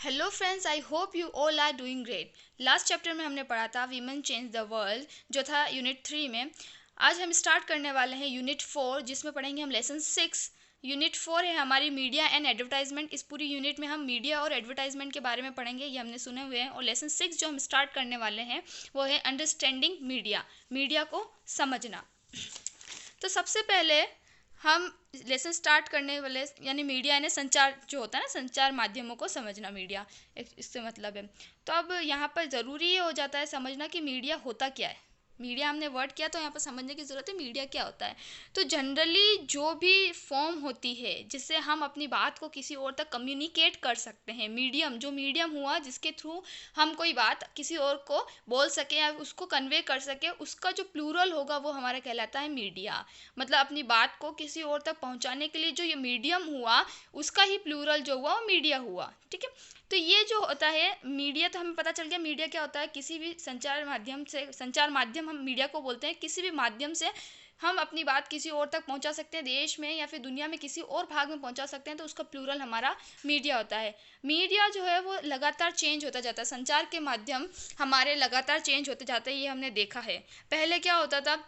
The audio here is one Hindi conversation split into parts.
Hello friends, I hope you all are doing great. Last chapter में हमने पढ़ा था वीमेन चेंज द वर्ल्ड, जो था यूनिट 3 में। आज हम स्टार्ट करने वाले हैं यूनिट 4, जिसमें पढ़ेंगे हम लेसन 6। यूनिट 4 है हमारी मीडिया एंड एडवर्टाइजमेंट। इस पूरी यूनिट में हम मीडिया और एडवर्टाइजमेंट के बारे में पढ़ेंगे, ये हमने सुने हुए हैं। और लेसन 6 जो हम स्टार्ट करने वाले हैं वो है अंडरस्टैंडिंग मीडिया, मीडिया को समझना। तो सबसे पहले हम लेसन स्टार्ट करने वाले यानी मीडिया यानी संचार जो होता है ना, संचार माध्यमों को समझना, मीडिया इससे मतलब है। तो अब यहाँ पर ज़रूरी ये हो जाता है समझना कि मीडिया होता क्या है। मीडिया हमने वर्ड किया तो यहाँ पर समझने की ज़रूरत है मीडिया क्या होता है। तो जनरली जो भी फॉर्म होती है जिससे हम अपनी बात को किसी और तक कम्युनिकेट कर सकते हैं, मीडियम जो मीडियम हुआ जिसके थ्रू हम कोई बात किसी और को बोल सके या उसको कन्वे कर सके, उसका जो प्लूरल होगा वो हमारा कहलाता है मीडिया। मतलब अपनी बात को किसी और तक पहुंचाने के लिए जो ये मीडियम हुआ उसका ही प्लूरल जो हुआ वो मीडिया हुआ। ठीक है, तो ये जो होता है मीडिया, तो हमें पता चल गया मीडिया क्या होता है। किसी भी संचार माध्यम से, संचार माध्यम हम मीडिया को बोलते हैं, किसी भी माध्यम से हम अपनी बात किसी और तक पहुंचा सकते हैं, देश में या फिर दुनिया में किसी और भाग में पहुंचा सकते हैं, तो उसका प्लूरल हमारा मीडिया होता है। मीडिया जो है वो लगातार चेंज होता जाता है, संचार के माध्यम हमारे लगातार चेंज होते जाते हैं, ये हमने देखा है। पहले क्या होता था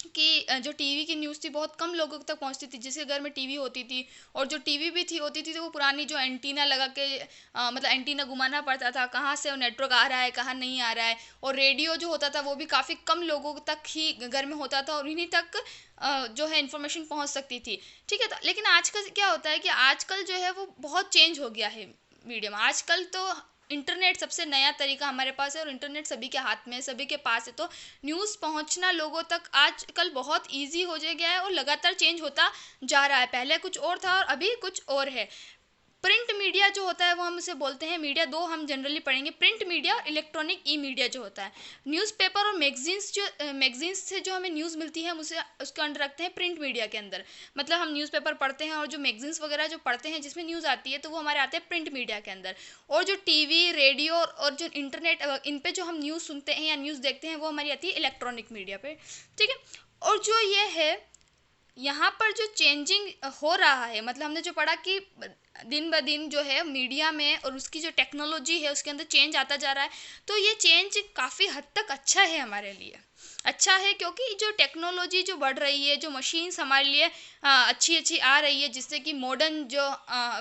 कि जो टीवी की न्यूज़ थी बहुत कम लोगों तक पहुंचती थी, जिसके घर में टीवी होती थी। और जो टीवी भी थी होती थी तो वो पुरानी जो एंटीना लगा के मतलब एंटीना घुमाना पड़ता था, कहाँ से वो नेटवर्क आ रहा है कहाँ नहीं आ रहा है। और रेडियो जो होता था वो भी काफ़ी कम लोगों तक ही घर में होता था और इन्हीं तक जो है इन्फॉर्मेशन पहुंच सकती थी। ठीक है, तो लेकिन आजकल क्या होता है कि आजकल जो है वो बहुत चेंज हो गया है मीडियम। आजकल तो इंटरनेट सबसे नया तरीका हमारे पास है और इंटरनेट सभी के हाथ में है, सभी के पास है। तो न्यूज़ पहुंचना लोगों तक आजकल बहुत इजी हो गया है और लगातार चेंज होता जा रहा है। पहले कुछ और था और अभी कुछ और है। प्रिंट मीडिया जो होता है वो हम उसे बोलते हैं मीडिया। दो हम जनरली पढ़ेंगे, प्रिंट मीडिया और इलेक्ट्रॉनिक ई मीडिया जो होता है। न्यूज़पेपर और मैगजीन्स से जो हमें न्यूज़ मिलती है हम उसे उसके अंडर रखते हैं प्रिंट मीडिया के अंदर। मतलब हम न्यूज़पेपर पढ़ते हैं और जो मैगजीन्स वगैरह जो पढ़ते हैं जिसमें न्यूज़ आती है तो वो हमारे आते हैं प्रिंट मीडिया के अंदर। और जो टीवी, रेडियो और जो इंटरनेट, इन पे जो हम न्यूज़ सुनते हैं या न्यूज़ देखते हैं वो हमारी आती है इलेक्ट्रॉनिक मीडिया पे। ठीक है, और जो ये है यहाँ पर जो चेंजिंग हो रहा है, मतलब हमने जो पढ़ा कि दिन ब दिन जो है मीडिया में और उसकी जो टेक्नोलॉजी है उसके अंदर चेंज आता जा रहा है। तो ये चेंज काफ़ी हद तक अच्छा है हमारे लिए। अच्छा है क्योंकि जो टेक्नोलॉजी जो बढ़ रही है, जो मशीन्स हमारे लिए अच्छी अच्छी आ रही है, जिससे कि मॉडर्न जो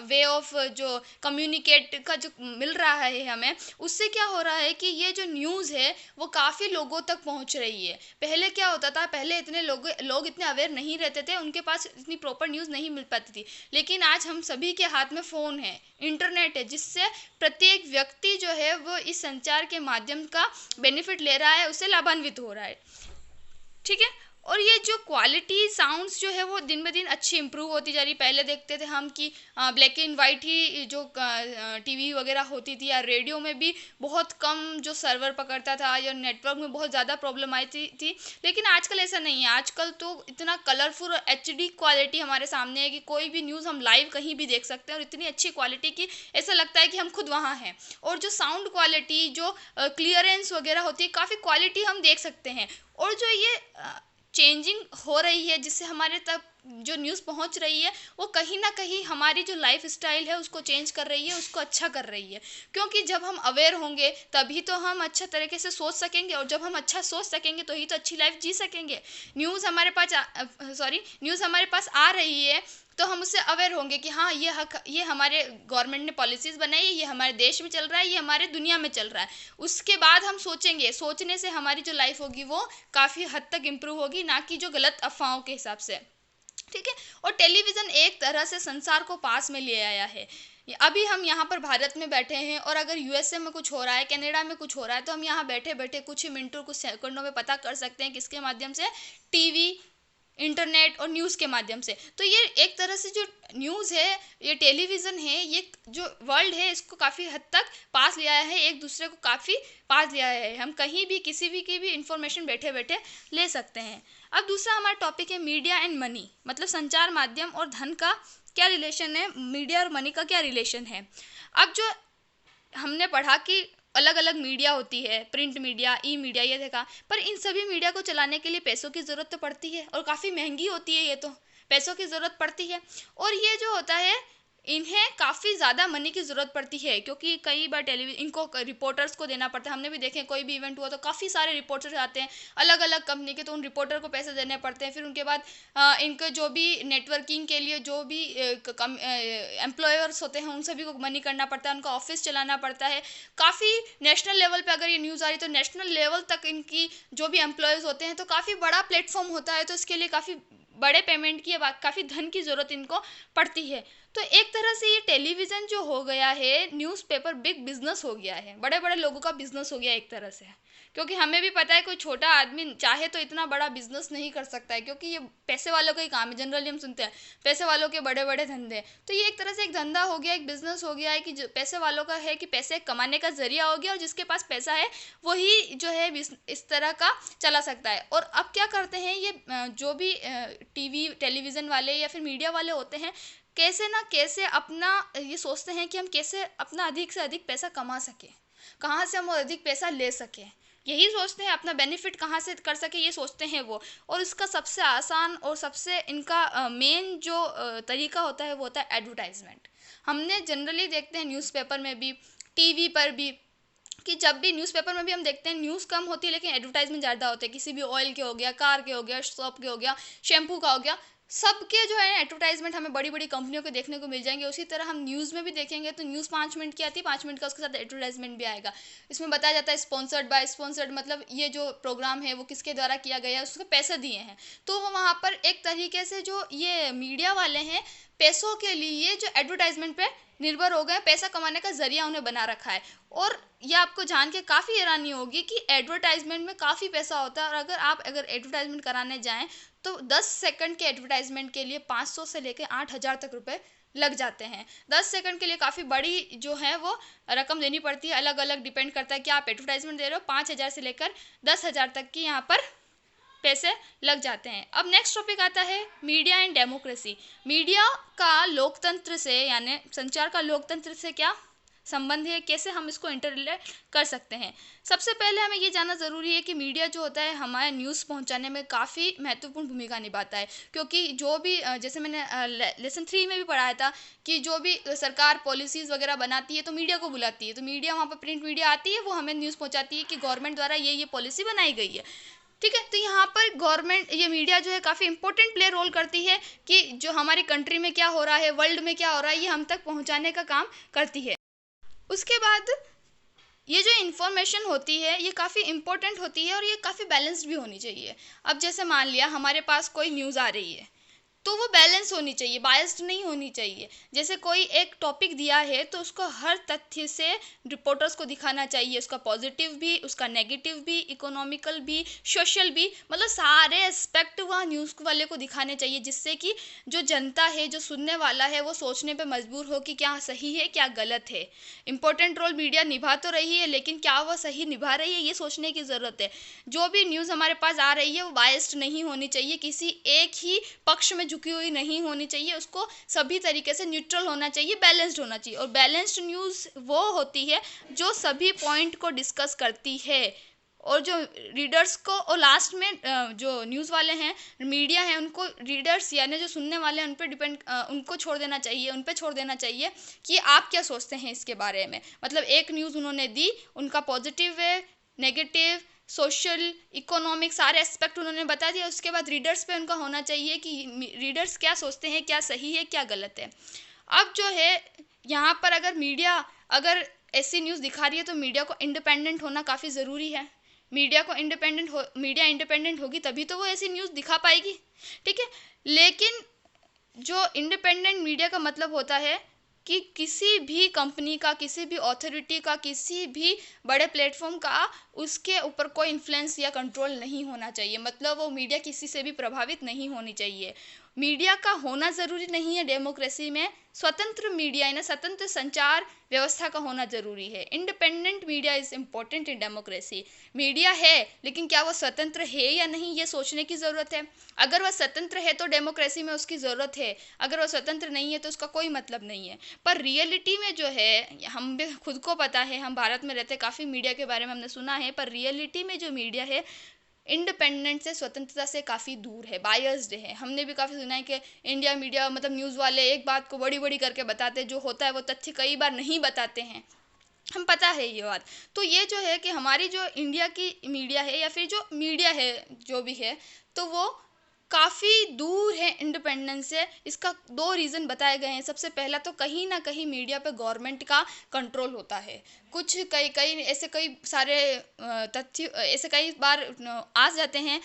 वे ऑफ जो कम्युनिकेट का जो मिल रहा है हमें, उससे क्या हो रहा है कि ये जो न्यूज़ है वो काफ़ी लोगों तक पहुंच रही है। पहले क्या होता था, पहले इतने लोग इतने अवेयर नहीं रहते थे, उनके पास इतनी प्रॉपर न्यूज़ नहीं मिल पाती थी। लेकिन आज हम सभी के हाथ में फ़ोन है, इंटरनेट है, जिससे प्रत्येक व्यक्ति जो है वो इस संचार के माध्यम का बेनिफिट ले रहा है, उससे लाभान्वित हो रहा है। ठीक है, और ये जो क्वालिटी साउंड्स जो है वो दिन ब दिन अच्छी इंप्रूव होती जा रही। पहले देखते थे हम कि ब्लैक एंड वाइट ही जो टीवी वगैरह होती थी या रेडियो में भी बहुत कम जो सर्वर पकड़ता था या नेटवर्क में बहुत ज़्यादा प्रॉब्लम आई थी। लेकिन आजकल ऐसा नहीं है, आजकल तो इतना कलरफुल एचडी क्वालिटी हमारे सामने है कि कोई भी न्यूज़ हम लाइव कहीं भी देख सकते हैं, और इतनी अच्छी क्वालिटी की ऐसा लगता है कि हम खुद वहाँ हैं। और जो साउंड क्वालिटी, जो क्लियरेंस वगैरह होती है, काफ़ी क्वालिटी हम देख सकते हैं। और जो ये चेंजिंग हो रही है जिससे हमारे तक जो न्यूज़ पहुंच रही है वो कहीं ना कहीं हमारी जो लाइफ स्टाइल है उसको चेंज कर रही है, उसको अच्छा कर रही है। क्योंकि जब हम अवेयर होंगे तभी तो हम अच्छा तरीके से सोच सकेंगे, और जब हम अच्छा सोच सकेंगे तो ही तो अच्छी लाइफ जी सकेंगे। न्यूज़ हमारे पास आ रही है तो हम उससे अवेयर होंगे कि हाँ ये हमारे गवर्नमेंट ने पॉलिसीज़ बनाई है, ये हमारे देश में चल रहा है, ये हमारे दुनिया में चल रहा है। उसके बाद हम सोचेंगे, सोचने से हमारी जो लाइफ होगी वो काफ़ी हद तक इम्प्रूव होगी, ना कि जो गलत अफवाहों के हिसाब से। ठीक है, और टेलीविज़न एक तरह से संसार को पास में ले आया है। अभी हम यहाँ पर भारत में बैठे हैं और अगर यूएसए में कुछ हो रहा है, कनाडा में कुछ हो रहा है, तो हम यहाँ बैठे बैठे कुछ ही मिनटों कुछ सेकंडों में पता कर सकते हैं। किसके माध्यम से? टीवी, इंटरनेट और न्यूज़ के माध्यम से। तो ये एक तरह से जो न्यूज़ है, ये टेलीविज़न है, ये जो वर्ल्ड है इसको काफ़ी हद तक पास ले आया है, एक दूसरे को काफ़ी पास ले आया है। हम कहीं भी किसी भी की भी इंफॉर्मेशन बैठे बैठे ले सकते हैं। अब दूसरा हमारा टॉपिक है मीडिया एंड मनी, मतलब संचार माध्यम और धन का क्या रिलेशन है, मीडिया और मनी का क्या रिलेशन है। अब जो हमने पढ़ा कि अलग अलग मीडिया होती है, प्रिंट मीडिया, ई मीडिया, ये देखा, पर इन सभी मीडिया को चलाने के लिए पैसों की ज़रूरत तो पड़ती है और काफ़ी महंगी होती है, ये तो पैसों की ज़रूरत पड़ती है। और ये जो होता है इन्हें काफ़ी ज़्यादा मनी की ज़रूरत पड़ती है, क्योंकि कई बार इनको रिपोर्टर्स को देना पड़ता है। हमने भी देखे कोई भी इवेंट हुआ तो काफ़ी सारे रिपोर्टर्स आते हैं अलग अलग कंपनी के, तो उन रिपोर्टर को पैसे देने पड़ते हैं। फिर उनके बाद इनके जो भी नेटवर्किंग के लिए जो भी एम्प्लॉयर्स होते हैं उन सभी को मनी करना पड़ता है, उनका ऑफिस चलाना पड़ता है। काफ़ी नेशनल लेवल पे अगर ये न्यूज़ आ रही तो नेशनल लेवल तक इनकी जो भी एम्प्लॉयज़ होते हैं, तो काफ़ी बड़ा प्लेटफॉर्म होता है, तो इसके लिए काफ़ी बड़े पेमेंट की काफ़ी धन की ज़रूरत इनको पड़ती है। तो एक तरह से ये टेलीविज़न जो हो गया है, न्यूज़पेपर बिग बिजनेस हो गया है, बड़े बड़े लोगों का बिजनेस हो गया एक तरह से। क्योंकि हमें भी पता है कोई छोटा आदमी चाहे तो इतना बड़ा बिजनेस नहीं कर सकता है, क्योंकि ये पैसे वालों का ही काम है। जनरली हम सुनते हैं पैसे वालों के बड़े बड़े धंधे, तो ये एक तरह से एक धंधा हो गया, एक बिजनेस हो गया है कि जो पैसे वालों का है, कि पैसे कमाने का जरिया हो गया, और जिसके पास पैसा है वही जो है इस तरह का चला सकता है। और अब क्या करते हैं ये जो भी टीवी टेलीविज़न वाले या फिर मीडिया वाले होते हैं, कैसे ना कैसे अपना ये सोचते हैं कि हम कैसे अपना अधिक से अधिक पैसा कमा सकें, कहाँ से हम अधिक पैसा ले सकें, यही सोचते हैं, अपना बेनिफिट कहाँ से कर सके ये सोचते हैं वो। और इसका सबसे आसान और सबसे इनका मेन जो तरीका होता है वो होता है एडवर्टाइजमेंट। हमने जनरली देखते हैं न्यूज़पेपर में भी, टीवी पर भी, कि जब भी न्यूज़पेपर में भी हम देखते हैं न्यूज़ कम होती है लेकिन एडवर्टाइजमेंट ज़्यादा होते हैं। किसी भी ऑयल के हो गया, कार के हो गया, सोप के हो गया, शैम्पू का हो गया, सबके जो है एडवर्टाइजमेंट हमें बड़ी बड़ी कंपनियों के देखने को मिल जाएंगे। उसी तरह हम न्यूज़ में भी देखेंगे तो न्यूज़ 5 मिनट की आती है, 5 मिनट का उसके साथ एडवर्टाइजमेंट भी आएगा। इसमें बताया जाता है स्पॉन्सर्ड बाय, स्पॉन्सर्ड मतलब ये जो प्रोग्राम है वो किसके द्वारा किया गया है, उसके पैसे दिए हैं। तो वो वहाँ पर एक तरीके से जो ये मीडिया वाले हैं, पैसों के लिए जो एडवर्टाइजमेंट पे निर्भर हो गए, पैसा कमाने का जरिया उन्हें बना रखा है। और ये आपको जान के काफ़ी हैरानी होगी कि एडवर्टाइजमेंट में काफ़ी पैसा होता है, और अगर एडवर्टाइजमेंट कराने जाएं तो 10 सेकंड के एडवर्टाइजमेंट के लिए 500 से लेकर 8,000 तक रुपए लग जाते हैं। 10 सेकंड के लिए काफ़ी बड़ी जो है वो रकम देनी पड़ती है, अलग अलग डिपेंड करता है कि आप एडवर्टाइजमेंट दे रहे हो। 5,000 से लेकर 10,000 तक की यहाँ पर पैसे लग जाते हैं। अब नेक्स्ट टॉपिक आता है मीडिया एंड डेमोक्रेसी। मीडिया का लोकतंत्र से, यानी संचार का लोकतंत्र से क्या संबंध है, कैसे हम इसको इंटररिलेट कर सकते हैं। सबसे पहले हमें ये जानना ज़रूरी है कि मीडिया जो होता है हमारे न्यूज़ पहुंचाने में काफ़ी महत्वपूर्ण भूमिका निभाता है। क्योंकि जो भी जैसे मैंने लेसन 3 में भी पढ़ाया था कि जो भी सरकार पॉलिसीज़ वगैरह बनाती है तो मीडिया को बुलाती है, तो मीडिया वहाँ पर प्रिंट मीडिया आती है, वो हमें न्यूज़ पहुँचाती है कि गवर्नमेंट द्वारा ये पॉलिसी बनाई गई है। ठीक है, तो यहाँ पर गवर्नमेंट, ये मीडिया जो है काफ़ी इंपॉर्टेंट प्ले रोल करती है कि जो हमारी कंट्री में क्या हो रहा है, वर्ल्ड में क्या हो रहा है, ये हम तक पहुँचाने का काम करती है। उसके बाद ये जो इन्फॉर्मेशन होती है ये काफ़ी इंपॉर्टेंट होती है और ये काफ़ी बैलेंस्ड भी होनी चाहिए। अब जैसे मान लिया हमारे पास कोई न्यूज़ आ रही है तो वो बैलेंस होनी चाहिए, बायस्ड नहीं होनी चाहिए। जैसे कोई एक टॉपिक दिया है तो उसको हर तथ्य से रिपोर्टर्स को दिखाना चाहिए, उसका पॉजिटिव भी, उसका नेगेटिव भी, इकोनॉमिकल भी, सोशल भी, मतलब सारे एस्पेक्ट वहाँ न्यूज़ वाले को दिखाने चाहिए, जिससे कि जो जनता है, जो सुनने वाला है, वो सोचने पे मजबूर हो कि क्या सही है क्या गलत है। इम्पोर्टेंट रोल मीडिया निभा तो रही है लेकिन क्या वह सही निभा रही है, ये सोचने की ज़रूरत है। जो भी न्यूज़ हमारे पास आ रही है वो बायस्ड नहीं होनी चाहिए, किसी एक ही पक्ष में झुकी हुई नहीं होनी चाहिए, उसको सभी तरीके से न्यूट्रल होना चाहिए, बैलेंस्ड होना चाहिए। और बैलेंस्ड न्यूज़ वो होती है जो सभी पॉइंट को डिस्कस करती है, और जो रीडर्स को, और लास्ट में जो न्यूज़ वाले हैं, मीडिया है, उनको रीडर्स यानी जो सुनने वाले हैं उन पर उनको छोड़ देना चाहिए, उन पर छोड़ देना चाहिए कि आप क्या सोचते हैं इसके बारे में। मतलब एक न्यूज़ उन्होंने दी, उनका पॉजिटिव है, नेगेटिव, सोशल, इकोनॉमिक, सारे एस्पेक्ट उन्होंने बता दिया। उसके बाद रीडर्स पे उनका होना चाहिए कि रीडर्स क्या सोचते हैं, क्या सही है क्या गलत है। अब जो है यहाँ पर अगर मीडिया अगर ऐसी न्यूज़ दिखा रही है तो मीडिया को इंडिपेंडेंट होना काफ़ी ज़रूरी है। मीडिया इंडिपेंडेंट होगी तभी तो वो ऐसी न्यूज़ दिखा पाएगी। ठीक है, लेकिन जो इंडिपेंडेंट मीडिया का मतलब होता है कि किसी भी कंपनी का, किसी भी अथॉरिटी का, किसी भी बड़े प्लेटफॉर्म का उसके ऊपर कोई इन्फ्लुएंस या कंट्रोल नहीं होना चाहिए। मतलब वो मीडिया किसी से भी प्रभावित नहीं होनी चाहिए। मीडिया का होना ज़रूरी नहीं है डेमोक्रेसी में, स्वतंत्र मीडिया यानी स्वतंत्र संचार व्यवस्था का होना ज़रूरी है। Independent media is important in democracy. Media है लेकिन क्या वो स्वतंत्र है या नहीं, ये सोचने की ज़रूरत है। अगर वह स्वतंत्र है तो डेमोक्रेसी में उसकी ज़रूरत है, अगर वह स्वतंत्र नहीं है तो उसका कोई मतलब नहीं है। पर रियलिटी में जो है, हम भी खुद को पता है, हम भारत में रहते काफ़ी मीडिया के बारे में हमने सुना है, पर रियलिटी में जो मीडिया है इंडिपेंडेंट से, स्वतंत्रता से काफ़ी दूर है, बायस्ड है। हमने भी काफ़ी सुना है कि इंडिया मीडिया मतलब न्यूज़ वाले एक बात को बड़ी बड़ी करके बताते हैं, जो होता है वो तथ्य कई बार नहीं बताते हैं। हम पता है ये बात। तो ये जो है कि हमारी जो इंडिया की मीडिया है या फिर जो मीडिया है जो भी है, तो वो काफ़ी दूर है इंडिपेंडेंस से। इसका दो रीज़न बताए गए हैं। सबसे पहला तो कहीं ना कहीं मीडिया पे गवर्नमेंट का कंट्रोल होता है। कुछ कई कई ऐसे कई सारे तथ्य ऐसे कई बार आ जाते हैं,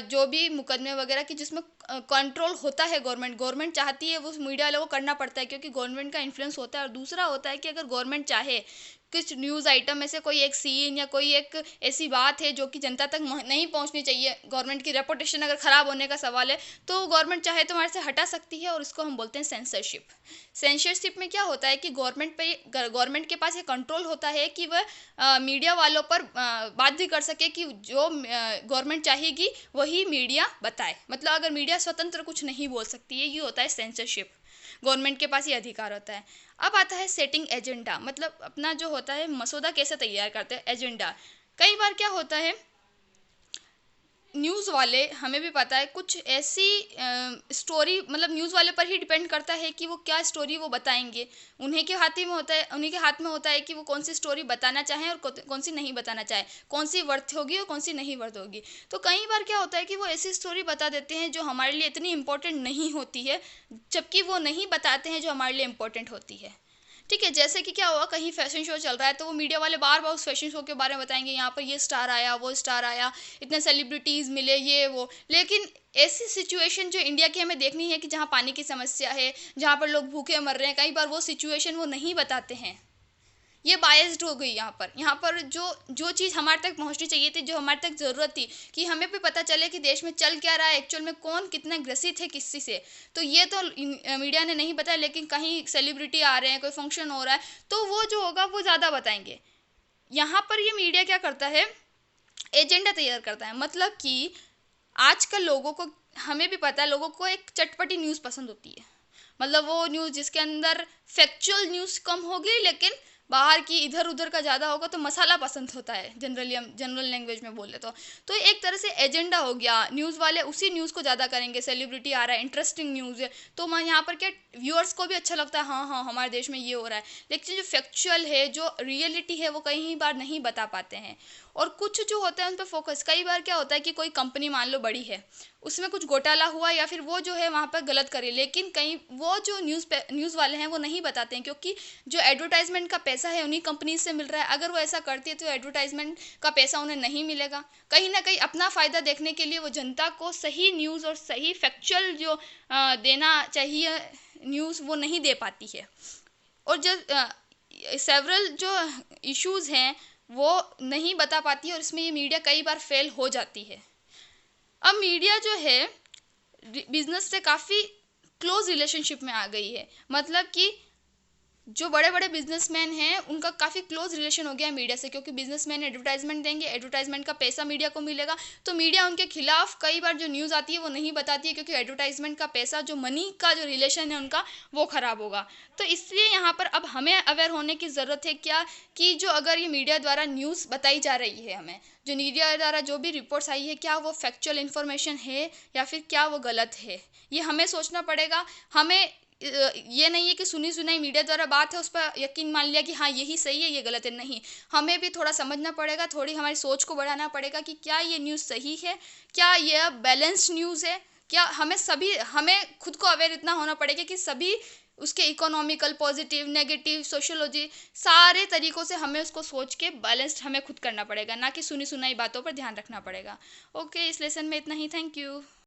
जो भी मुकदमे वगैरह की जिसमें कंट्रोल होता है। गवर्नमेंट चाहती है, वो मीडिया वालों को करना पड़ता है क्योंकि गवर्नमेंट का इन्फ्लुएंस होता है। और दूसरा होता है कि अगर गवर्नमेंट चाहे कुछ न्यूज़ आइटम में से कोई एक सीन या कोई एक ऐसी बात है जो कि जनता तक नहीं पहुंचनी चाहिए, गवर्नमेंट की रेपुटेशन अगर ख़राब होने का सवाल है, तो गवर्नमेंट चाहे तो हमारे से हटा सकती है, और इसको हम बोलते हैं सेंसरशिप। सेंसरशिप में क्या होता है कि गवर्नमेंट के पास ये कंट्रोल होता है कि वह मीडिया वालों पर बाध्य कर सके कि जो गवर्नमेंट चाहेगी वही मीडिया बताए। मतलब अगर मीडिया स्वतंत्र कुछ नहीं बोल सकती है, ये होता है सेंसरशिप। गवर्नमेंट के पास ये अधिकार होता है। अब आता है सेटिंग एजेंडा, मतलब अपना जो होता है मसौदा कैसे तैयार करते हैं, एजेंडा। कई बार क्या होता है, न्यूज़ वाले, हमें भी पता है कुछ ऐसी स्टोरी, मतलब न्यूज़ वाले पर ही डिपेंड करता है कि वो क्या स्टोरी वो बताएंगे। उन्हीं के हाथ में होता है कि वो कौन सी स्टोरी बताना चाहें और कौन सी नहीं बताना चाहे, कौन सी वर्थ होगी और कौन सी नहीं वर्थ होगी। तो कई बार क्या होता है कि वो ऐसी स्टोरी बता देते हैं जो हमारे लिए इतनी इम्पोर्टेंट नहीं होती है, जबकि वो नहीं बताते हैं जो हमारे लिए इम्पोर्टेंट होती है। ठीक है, जैसे कि क्या हुआ, कहीं फैशन शो चल रहा है तो वो मीडिया वाले बार बार उस फैशन शो के बारे में बताएंगे, यहाँ पर ये स्टार आया, वो स्टार आया, इतने सेलिब्रिटीज़ मिले, ये वो। लेकिन ऐसी सिचुएशन जो इंडिया की हमें देखनी है कि जहाँ पानी की समस्या है, जहाँ पर लोग भूखे मर रहे हैं, कई बार वो सिचुएशन वो नहीं बताते हैं। ये बायस्ड हो गई। यहाँ पर जो जो चीज़ हमारे तक पहुँचनी चाहिए थी, जो हमारे तक ज़रूरत थी कि हमें भी पता चले कि देश में चल क्या रहा है, एक्चुअल में कौन कितना ग्रसित है किसी से, तो ये तो मीडिया ने नहीं बताया। लेकिन कहीं सेलिब्रिटी आ रहे हैं, कोई फंक्शन हो रहा है, तो वो जो होगा वो ज़्यादा बताएंगे। यहाँ पर ये मीडिया क्या करता है, एजेंडा तैयार करता है। मतलब कि आजकल लोगों को, हमें भी पता है, लोगों को एक चटपटी न्यूज़ पसंद होती है। मतलब वो न्यूज़ जिसके अंदर फैक्चुअल न्यूज़ कम होगी, लेकिन बाहर की इधर उधर का ज़्यादा होगा, तो मसाला पसंद होता है, जनरली हम जनरल लैंग्वेज में बोले तो एक तरह से एजेंडा हो गया। न्यूज़ वाले उसी न्यूज़ को ज़्यादा करेंगे, सेलिब्रिटी आ रहा है, इंटरेस्टिंग न्यूज़ है, तो मैं यहाँ पर क्या, व्यूअर्स को भी अच्छा लगता है, हाँ हाँ हमारे देश में ये हो रहा है। लेकिन जो फैक्चुअल है, जो रियलिटी है, वो कई बार नहीं बता पाते हैं। और कुछ जो होता है उन पर फोकस, कई बार क्या होता है कि कोई कंपनी मान लो बड़ी है, उसमें कुछ घोटाला हुआ या फिर वो जो है वहाँ पर गलत करे, लेकिन कहीं वो जो न्यूज़ वाले हैं वो नहीं बताते हैं, क्योंकि जो एडवर्टाइजमेंट का पैसा है उन्हीं कंपनी से मिल रहा है। अगर वो ऐसा करती है तो एडवर्टाइजमेंट का पैसा उन्हें नहीं मिलेगा। कहीं ना कहीं अपना फ़ायदा देखने के लिए वो जनता को सही न्यूज़ और सही फैक्चुअल जो देना चाहिए न्यूज़, वो नहीं दे पाती है। और जो सेवरल जो इश्यूज़ हैं वो नहीं बता पाती है, और इसमें ये मीडिया कई बार फेल हो जाती है। अब मीडिया जो है बिजनेस से काफ़ी क्लोज रिलेशनशिप में आ गई है। मतलब कि जो बड़े बड़े बिजनेसमैन हैं उनका काफ़ी क्लोज रिलेशन हो गया है मीडिया से, क्योंकि बिजनेसमैन एडवर्टाइजमेंट देंगे, एडवर्टाइजमेंट का पैसा मीडिया को मिलेगा, तो मीडिया उनके खिलाफ कई बार जो न्यूज़ आती है वो नहीं बताती है, क्योंकि एडवर्टाइजमेंट का पैसा, जो मनी का जो रिलेशन है उनका, वो ख़राब होगा। तो इसलिए यहाँ पर अब हमें अवेयर होने की ज़रूरत है क्या, कि जो अगर ये मीडिया द्वारा न्यूज़ बताई जा रही है, हमें जो मीडिया द्वारा जो भी रिपोर्ट्स आई है, क्या वो फैक्चुअल इन्फॉर्मेशन है या फिर क्या वो गलत है, ये हमें सोचना पड़ेगा। हमें ये नहीं है कि सुनी सुनाई मीडिया द्वारा बात है उस पर यकीन मान लिया कि हाँ यही सही है, ये गलत है। नहीं, हमें भी थोड़ा समझना पड़ेगा, थोड़ी हमारी सोच को बढ़ाना पड़ेगा कि क्या ये न्यूज़ सही है, क्या ये बैलेंस्ड न्यूज़ है, क्या हमें खुद को अवेयर इतना होना पड़ेगा कि सभी उसके इकोनॉमिकल, पॉजिटिव, नेगेटिव, सोशोलॉजी, सारे तरीक़ों से हमें उसको सोच के बैलेंस्ड हमें खुद करना पड़ेगा, ना कि सुनी सुनाई बातों पर ध्यान रखना पड़ेगा। ओके, इस लेसन में इतना ही। Thank you.